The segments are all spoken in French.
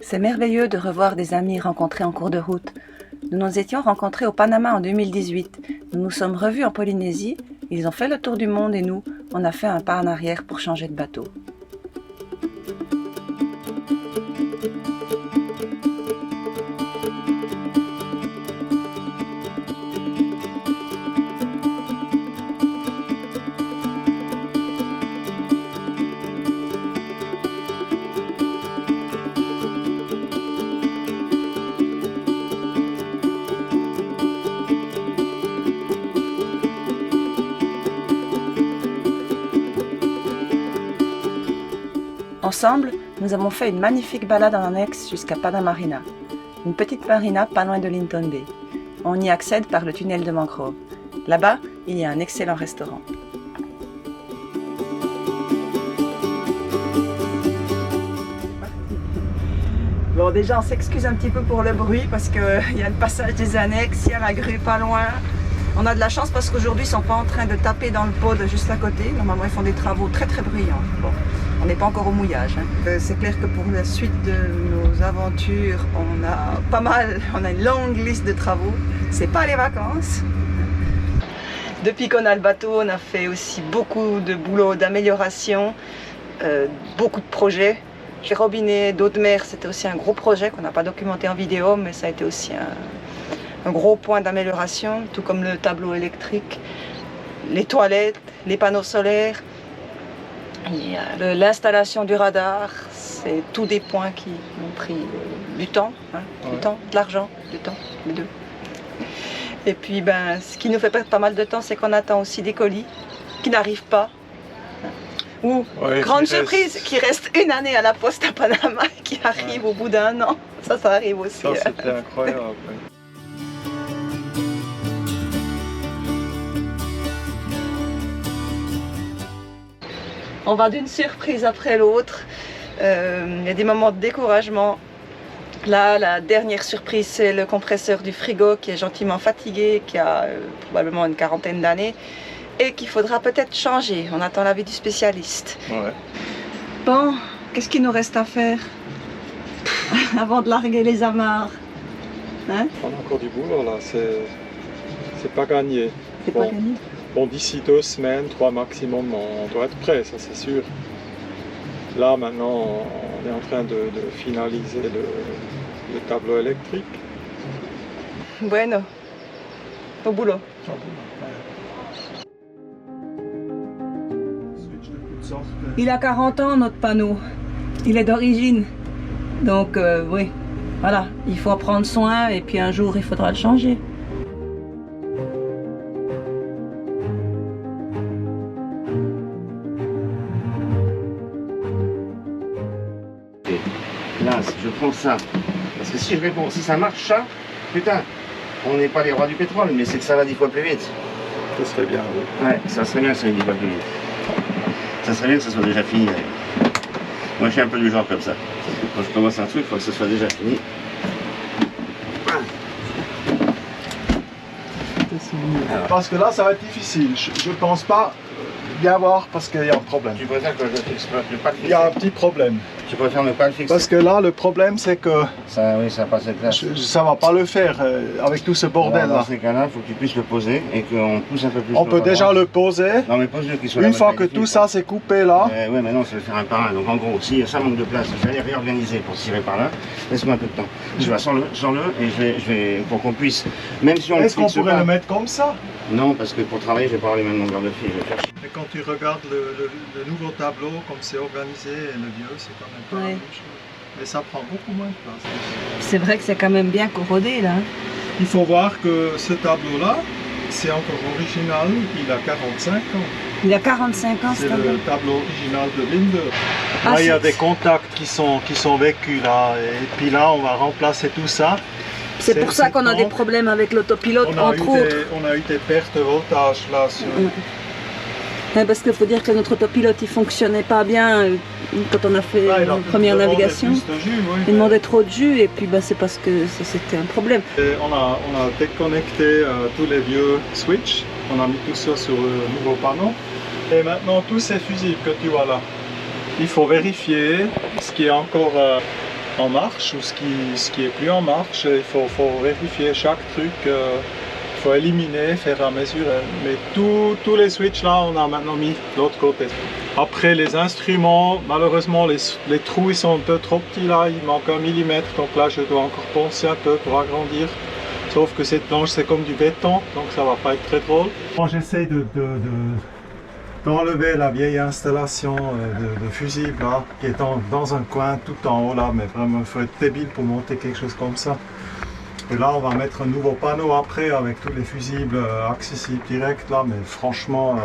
C'est merveilleux de revoir des amis rencontrés en cours de route. Nous nous étions rencontrés au Panama en 2018. Nous nous sommes revus en Polynésie. Ils ont fait le tour du monde et nous, on a fait un pas en arrière pour changer de bateau. Ensemble, nous avons fait une magnifique balade en annexe jusqu'à Panamarina, une petite marina pas loin de Linton Bay. On y accède par le tunnel de mangrove. Là-bas, il y a un excellent restaurant. Bon, déjà, on s'excuse un petit peu pour le bruit parce qu'il y a le passage des annexes, il y a la grue pas loin. On a de la chance parce qu'aujourd'hui, ils ne sont pas en train de taper dans le pod juste à côté. Normalement, ils font des travaux très très bruyants. Bon. On n'est pas encore au mouillage. C'est clair que pour la suite de nos aventures, on a une longue liste de travaux. C'est pas les vacances. Depuis qu'on a le bateau, on a fait aussi beaucoup de boulot d'amélioration, beaucoup de projets. Chez Robinet, d'eau de mer, c'était aussi un gros projet qu'on n'a pas documenté en vidéo, mais ça a été aussi un gros point d'amélioration, tout comme le tableau électrique, les toilettes, les panneaux solaires. Il y a l'installation du radar, c'est tous des points qui ont pris du temps, du temps, de l'argent, du temps, les deux. Et puis ce qui nous fait perdre pas mal de temps, c'est qu'on attend aussi des colis qui n'arrivent pas. Ou, grande surprise, qui reste une année à la poste à Panama et qui arrive au bout d'un an. Ça arrive aussi. Ça, c'était incroyable. On va d'une surprise après l'autre. Il y a des moments de découragement. Là, la dernière surprise, c'est le compresseur du frigo qui est gentiment fatigué, qui a probablement une quarantaine d'années et qu'il faudra peut-être changer. On attend l'avis du spécialiste. Ouais. Bon, qu'est-ce qu'il nous reste à faire avant de larguer les amarres? Hein? On a encore du boulot là, c'est pas gagné. C'est pas gagné. Bon, d'ici 2 semaines, 3 maximum, on doit être prêt, ça c'est sûr. Là maintenant, on est en train de finaliser le tableau électrique. Bueno, au boulot. Il a 40 ans notre panneau, il est d'origine, donc oui, voilà, il faut en prendre soin et puis un jour il faudra le changer. Là, je prends ça, parce que si je réponds, si ça marche ça, putain, on n'est pas les rois du pétrole, mais c'est que ça va 10 fois plus vite. Ça serait bien, oui. Ouais, ça serait bien que ça aille 10 fois plus vite. Ça serait bien que ça soit déjà fini. Moi je suis un peu du genre comme ça. Quand je commence un truc, il faut que ça soit déjà fini. Parce que là, ça va être difficile. Je pense pas bien voir parce qu'il y a un problème. Tu préfères que je fixe pas, ne pas le fixer? Il y a un petit problème. Tu préfères ne pas le fixer? Parce que là, le problème, c'est que ça, oui, ça passe avec place. ça va pas le faire avec tout ce bordel là. Dans ces cas-là, il faut que tu puisses le poser et qu'on pousse un peu plus. On peut déjà le poser. Non, mais pose-le qu'il soit une fois que tout ça c'est coupé là. Oui, mais non, ça va faire un par un. Donc en gros, si ça manque de place, je vais aller réorganiser pour tirer par là. Laisse-moi un peu de temps. Je vais sans le et je vais pour qu'on puisse, même si on. Est-ce qu'on pourrait le mettre comme ça? Non, parce que pour travailler, je vais pas avoir les mêmes longueurs de fil. Mais quand tu regardes le nouveau tableau, comme c'est organisé, et le vieux, c'est quand même pas la même chose. Mais ça prend beaucoup moins de place. C'est vrai que c'est quand même bien corrodé là. Il faut voir que ce tableau-là, c'est encore original, il a 45 ans. Il a 45 ans, c'est le tableau original de Binder. Ah, là, il y a des contacts qui sont vécus là, et puis là, on va remplacer tout ça. C'est pour ça qu'on a des problèmes avec l'autopilote, entre autres. On a eu des pertes de voltage là. Sur... Parce qu'il faut dire que notre autopilote il fonctionnait pas bien quand on a fait la première navigation. Il demandait trop de jus et puis c'est parce que c'était un problème. Et on a déconnecté tous les vieux switches, on a mis tout ça sur le nouveau panneau et maintenant tous ces fusibles que tu vois là, il faut vérifier ce qui est encore en marche ou ce qui est plus en marche. Il faut vérifier chaque truc, il faut éliminer, faire à mesure. Mais tous les switches là, on a maintenant mis de l'autre côté. Après les instruments, malheureusement les trous ils sont un peu trop petits là, il manque 1 millimètre, donc là je dois encore penser un peu pour agrandir. Sauf que cette planche c'est comme du béton, donc ça va pas être très drôle. Moi j'essaie d'enlever la vieille installation de fusible là, qui est dans un coin tout en haut là, mais vraiment il faut être débile pour monter quelque chose comme ça. Et là on va mettre un nouveau panneau après avec tous les fusibles accessibles direct là, mais franchement...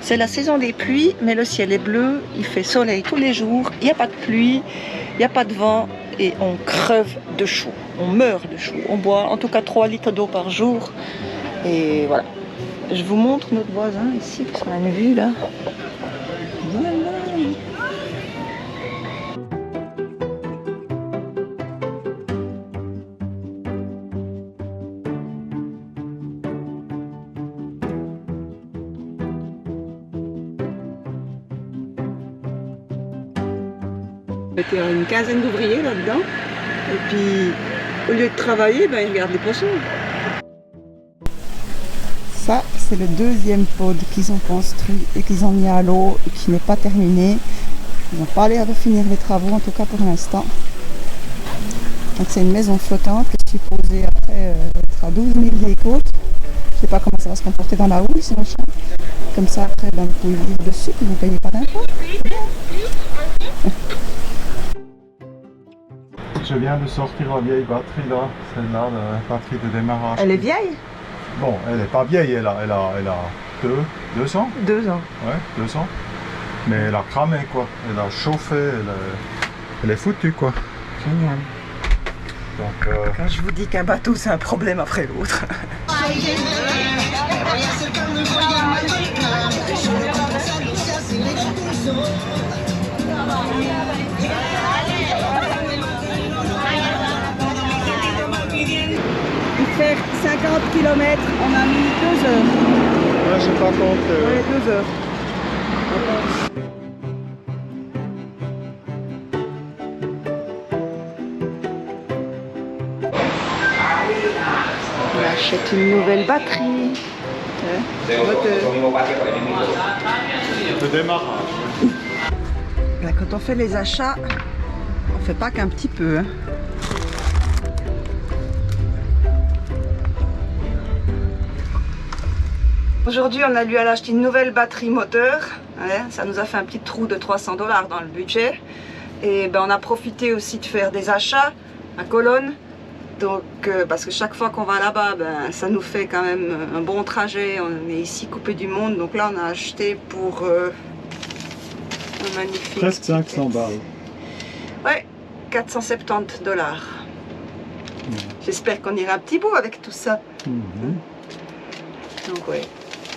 C'est la saison des pluies, mais le ciel est bleu, il fait soleil tous les jours, il n'y a pas de pluie, il n'y a pas de vent et on creve de chaud, on meurt de chaud. On boit en tout cas 3 litres d'eau par jour et voilà. Je vous montre notre voisin ici, parce qu'on a une vue là. Voilà. Il y a une quinzaine d'ouvriers là-dedans. Et puis, au lieu de travailler, ben, ils regardent les poissons. Ça, c'est le deuxième pod qu'ils ont construit et qu'ils ont mis à l'eau et qui n'est pas terminé. Ils n'ont pas l'air de finir les travaux, en tout cas pour l'instant. Donc c'est une maison flottante qui est supposée après être à 12 000 vieilles côtes. Je ne sais pas comment ça va se comporter dans la houle, ce machin. Comme ça, après, ben, vous pouvez vivre dessus et vous ne payez pas d'impôts. Je viens de sortir la vieille batterie là, celle-là, la batterie de démarrage. Elle est vieille? Bon, elle n'est pas vieille, elle a 2 ans. 2 ans. Ouais, 2 ans. Mais elle a cramé quoi, elle a chauffé, elle est foutue quoi. Génial. Donc, Quand je vous dis qu'un bateau c'est un problème après l'autre. Pour faire 50 km, on a mis 2 heures. ouais, j'ai pas compté. Ouais, 2 heures. On achète une nouvelle batterie. Le démarrage. Là, quand on fait les achats, on fait pas qu'un petit peu. Hein. Aujourd'hui, on a dû aller acheter une nouvelle batterie moteur. Ouais, ça nous a fait un petit trou de 300 $ dans le budget. Et ben, on a profité aussi de faire des achats à Cologne. Donc, parce que chaque fois qu'on va là-bas, ben, ça nous fait quand même un bon trajet. On est ici coupé du monde. Donc là, on a acheté pour un magnifique... Presque 500 balles. Ouais, 470 $. J'espère qu'on ira un petit bout avec tout ça. Donc, ouais.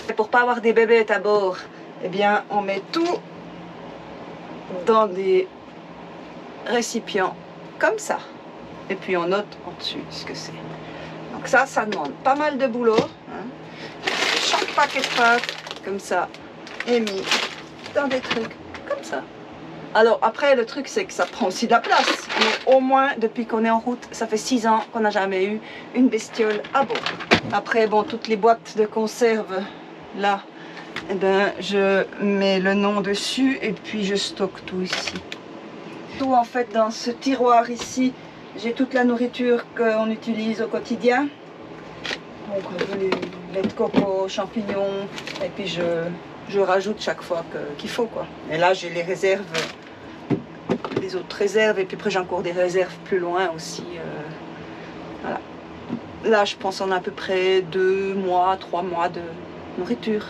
Et pour pas avoir des bébés à bord, eh bien, on met tout dans des récipients comme ça. Et puis on note en dessus ce que c'est. Donc ça demande pas mal de boulot. Hein. Chaque paquet de pâtes, comme ça, est mis dans des trucs comme ça. Alors après, le truc, c'est que ça prend aussi de la place. Mais au moins, depuis qu'on est en route, ça fait 6 ans qu'on n'a jamais eu une bestiole à bord. Après, bon, toutes les boîtes de conserve, là, eh ben, je mets le nom dessus et puis je stocke tout ici. Tout, en fait, dans ce tiroir ici, j'ai toute la nourriture qu'on utilise au quotidien. Donc, les lait de coco, champignons, et puis je rajoute chaque fois qu'il faut, quoi. Et là, j'ai les réserves, les autres réserves, et puis après, j'ai encore des réserves plus loin aussi. Voilà. Là, je pense en à peu près 2 mois, 3 mois de nourriture,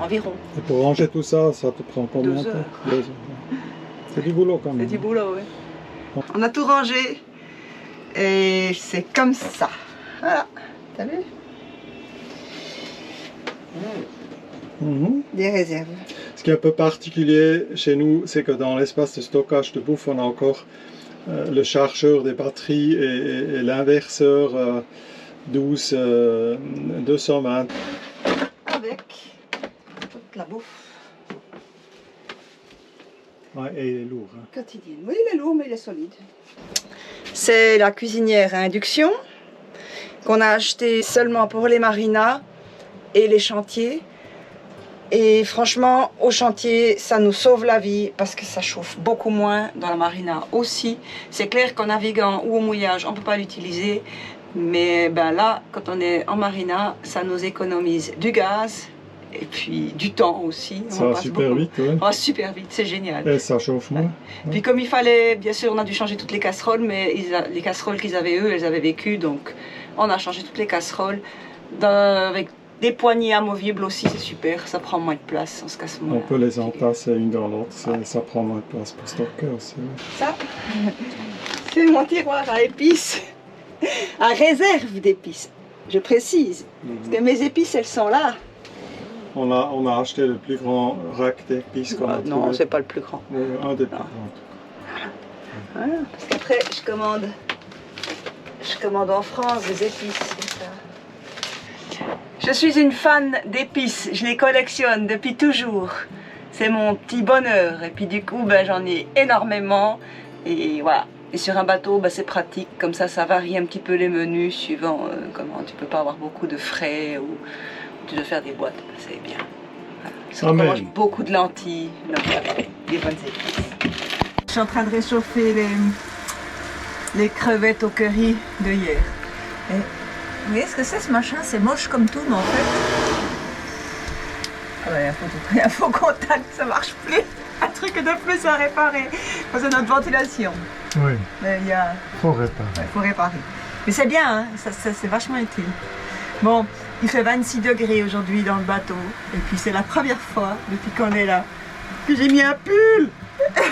environ. Et pour ranger tout ça, ça te prend combien de temps? 2 heures. C'est du boulot quand même. C'est du boulot, oui. On a tout rangé. Et c'est comme ça. Voilà, t'as vu? Des réserves. Ce qui est un peu particulier chez nous, c'est que dans l'espace de stockage de bouffe, on a encore le chargeur des batteries et l'inverseur 12-220. Avec toute la bouffe Ouais, et il est lourd. Hein. quotidienne. Oui, il est lourd, mais il est solide. C'est la cuisinière à induction qu'on a achetée seulement pour les marinas et les chantiers. Et franchement, au chantier, ça nous sauve la vie parce que ça chauffe beaucoup moins. Dans la marina aussi. C'est clair qu'en naviguant ou au mouillage, on ne peut pas l'utiliser. Mais ben là, quand on est en marina, ça nous économise du gaz et puis du temps aussi. Ça va super vite, ouais. Ça va super vite, c'est génial. Et ça chauffe moins. Ouais. Puis comme il fallait, bien sûr, on a dû changer toutes les casseroles, mais les casseroles qu'ils avaient eux, elles avaient vécu. Donc on a changé toutes les casseroles avec des poignées amovibles aussi, c'est super, ça prend moins de place, on se casse moins. On peut les entasser une dans l'autre, ça prend moins de place pour stocker aussi. Ça, c'est mon tiroir à épices, à réserve d'épices, je précise. Parce que mes épices, elles sont là. On a acheté le plus grand rack d'épices qu'on a trouvé. Non, c'est pas le plus grand. Un des plus grands. Voilà, parce qu'après, je commande en France des épices. Je suis une fan d'épices, je les collectionne depuis toujours. C'est mon petit bonheur. Et puis du coup, ben, j'en ai énormément. Et voilà. Et sur un bateau, ben, c'est pratique. Comme ça varie un petit peu les menus suivant comment tu peux pas avoir beaucoup de frais ou tu dois faire des boîtes. Ben, c'est bien. Voilà. On mange beaucoup de lentilles. Donc voilà, des bonnes épices. Je suis en train de réchauffer les crevettes au curry de hier. Et vous voyez ce que c'est ce machin? C'est moche comme tout, mais en fait... Ah ouais, il y a un faux contact, ça marche plus. Un truc de plus à réparer. C'est notre ventilation. Oui, Mais il faut réparer. Ouais, faut réparer. Mais c'est bien, hein? Ça, c'est vachement utile. Bon, il fait 26 degrés aujourd'hui dans le bateau. Et puis c'est la première fois, depuis qu'on est là, que j'ai mis un pull.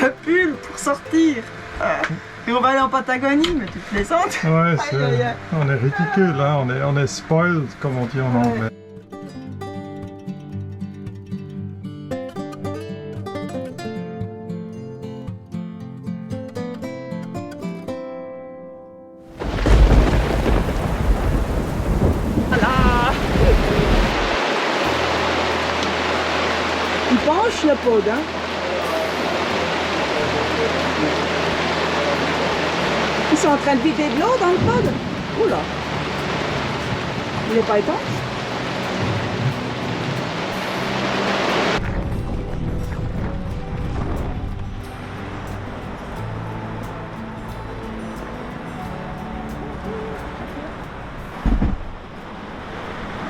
Un pull pour sortir. Et on va aller en Patagonie, mais tu plaisantes. Ouais, on est ridicule, hein? On est spoiled, comme on dit en anglais. Voilà. Il penche le pod, hein? Ils sont en train de vider de l'eau dans le pod. Oula. Il n'est pas étanche.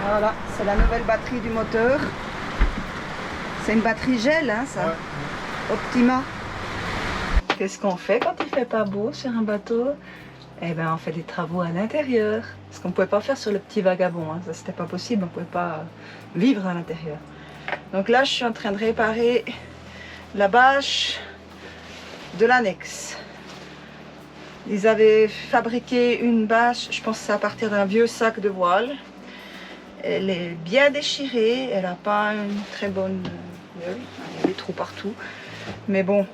Voilà, c'est la nouvelle batterie du moteur. C'est une batterie gel, hein, ça. Ouais. Optima. Qu'est-ce qu'on fait quand il fait pas beau sur un bateau? Eh bien, on fait des travaux à l'intérieur. Ce qu'on ne pouvait pas faire sur le petit vagabond. Hein. Ça, c'était pas possible. On ne pouvait pas vivre à l'intérieur. Donc là, je suis en train de réparer la bâche de l'annexe. Ils avaient fabriqué une bâche, je pense que c'est à partir d'un vieux sac de voile. Elle est bien déchirée. Elle n'a pas une très bonne gueule. Il y a des trous partout. Mais bon,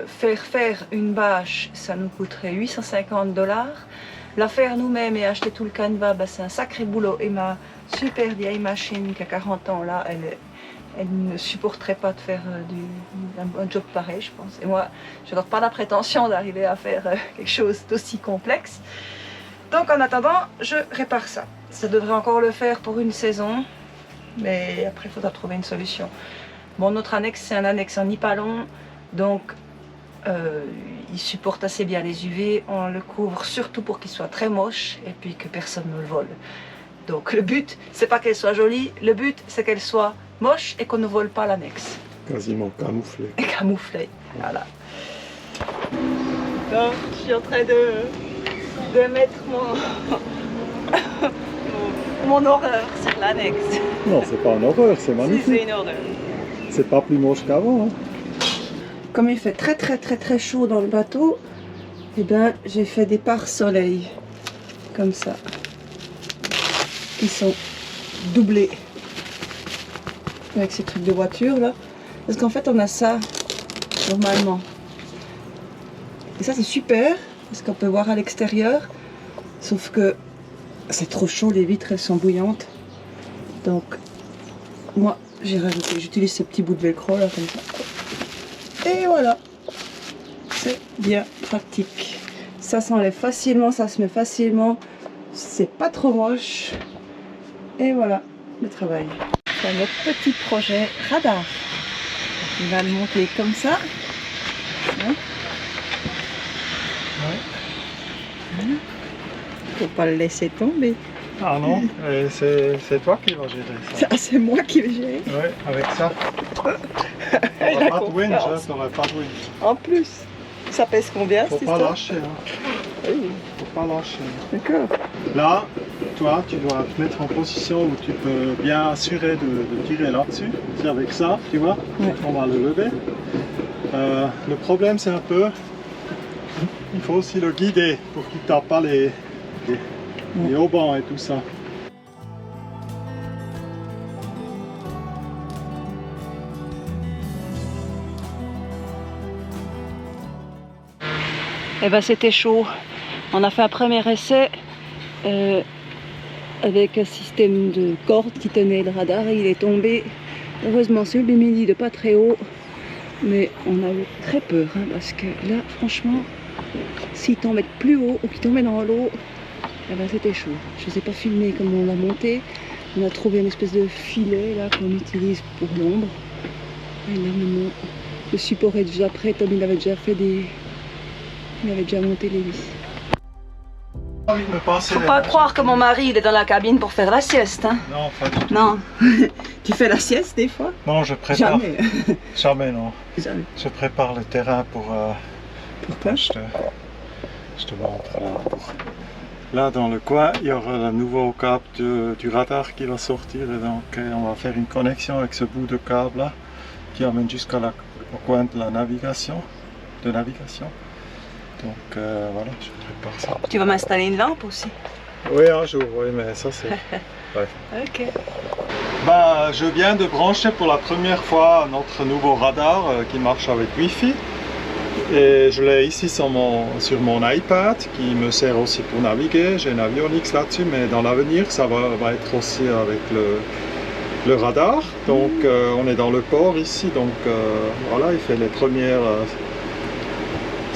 faire une bâche, ça nous coûterait 850 $. La faire nous-mêmes et acheter tout le canevas, bah, c'est un sacré boulot. Et ma super vieille machine qui a 40 ans là, elle ne supporterait pas de faire un job pareil, je pense. Et moi, je n'ai pas la prétention d'arriver à faire quelque chose d'aussi complexe. Donc en attendant, je répare ça. Ça devrait encore le faire pour une saison, mais après il faudra trouver une solution. Bon, notre annexe, c'est un annexe en nipalon, donc il supporte assez bien les UV. On le couvre surtout pour qu'il soit très moche et puis que personne ne le vole. Donc le but, c'est pas qu'elle soit jolie, le but, c'est qu'elle soit moche et qu'on ne vole pas l'annexe. Quasiment camouflé. Camouflé, voilà. Donc, je suis en train de mettre mon horreur sur l'annexe. Non, c'est pas une horreur, c'est magnifique. Si, c'est une horreur. C'est pas plus moche qu'avant. Hein. Comme il fait très chaud dans le bateau, eh ben, j'ai fait des pare-soleil comme ça. Ils sont doublés avec ces trucs de voiture là. Parce qu'en fait, on a ça, normalement. Et ça, c'est super, parce qu'on peut voir à l'extérieur. Sauf que c'est trop chaud, les vitres, elles sont bouillantes. Donc, moi, j'ai rajouté, j'utilise ce petit bout de velcro, là, comme ça. Et voilà. C'est bien pratique. Ça s'enlève facilement, ça se met facilement. C'est pas trop moche. Et voilà, le travail. C'est notre petit projet radar. On va le monter comme ça. Hein? Ouais. Faut pas le laisser tomber. Ah non, c'est toi qui vas gérer ça. Ah, c'est moi qui vais gérer. Ouais, avec ça. La T'auras pas de winch, hein, confiance. t'auras pas de winch. En plus, ça pèse combien Faut cette pas histoire? lâcher, hein. Oui, Faut pas lâcher. d'accord. Là, toi, tu dois te mettre en position où tu peux bien assurer de tirer là-dessus. C'est avec ça, tu vois. Ouais. On va le lever. Le problème, c'est un peu, il faut aussi le guider pour qu'il ne tape pas les haubans et tout ça. Eh ben, c'était chaud. On a fait un premier essai avec un système de corde qui tenait le radar et il est tombé heureusement sur le midi de pas très haut. Mais on a eu très peur hein, parce que là, franchement, s'il tombait plus haut ou qu'il tombait dans l'eau, eh ben, c'était chaud. Je ne sais pas filmer comment on l'a monté. On a trouvé une espèce de filet là qu'on utilise pour l'ombre. Et là maintenant, le support est déjà prêt. Tom il avait déjà fait des... Il avait déjà monté les vis. Faut pas croire que mon mari il est dans la cabine pour faire la sieste. Hein. Non, pas du tout. Non. Tu fais la sieste des fois? Non, je prépare. Jamais. Jamais, non. Jamais. Je prépare le terrain pour... Pourquoi? je te montre là. Là, dans le coin, il y aura le nouveau câble du radar qui va sortir. Et donc, on va faire une connexion avec ce bout de câble là qui amène jusqu'au coin de la navigation. Donc voilà, je prépare ça. Tu vas m'installer une lampe aussi? Oui, un jour, oui, mais ça c'est... Ouais. Ok. Bah, je viens de brancher pour la première fois notre nouveau radar qui marche avec Wi-Fi. Et je l'ai ici sur mon iPad qui me sert aussi pour naviguer. J'ai une Avionics là-dessus, mais dans l'avenir, ça va être aussi avec le radar. Donc on est dans le port ici, donc voilà, il fait les premières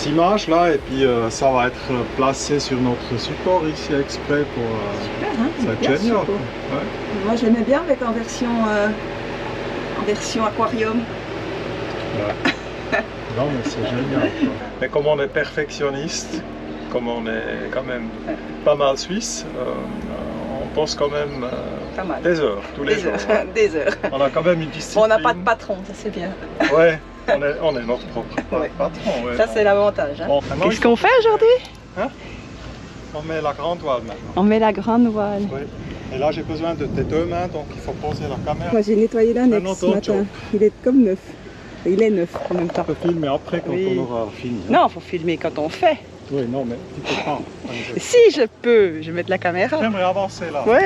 images là, et puis ça va être placé sur notre support ici exprès pour... Super, hein? ça va être Bien génial. sûr. Ouais. Moi j'aimais bien avec en version aquarium. Ouais. Non mais c'est génial. Quoi. Mais comme on est perfectionniste, comme on est quand même pas mal suisse, on pense quand même Pas mal. des heures, tous les Des jours. heures. Des heures. On a quand même une Bon, discipline. on n'a pas de patron, ça c'est bien. Ouais, on est notre propre Ouais. patron. Ouais. Ça c'est l'avantage. Hein. Bon, maintenant, Qu'est-ce qu'on fait aujourd'hui? on met la grande voile maintenant. On met la grande voile. Oui. Et là j'ai besoin de tes deux mains, donc il faut poser la caméra. Moi j'ai nettoyé l'annexe Maintenant, ce ton matin. job. Il est comme neuf. Il est neuf en même temps. On peut filmer après quand Oui. on aura fini. hein. Non, faut filmer quand on fait. Oui, non, mais tu peux pas. Si je peux, je vais mettre la caméra. J'aimerais avancer là. Ouais.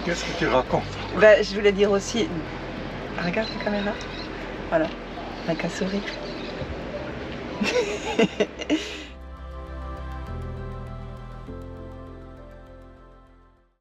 Qu'est-ce que tu racontes? Ben, je voulais dire aussi, regarde la caméra. Voilà, avec un sourire.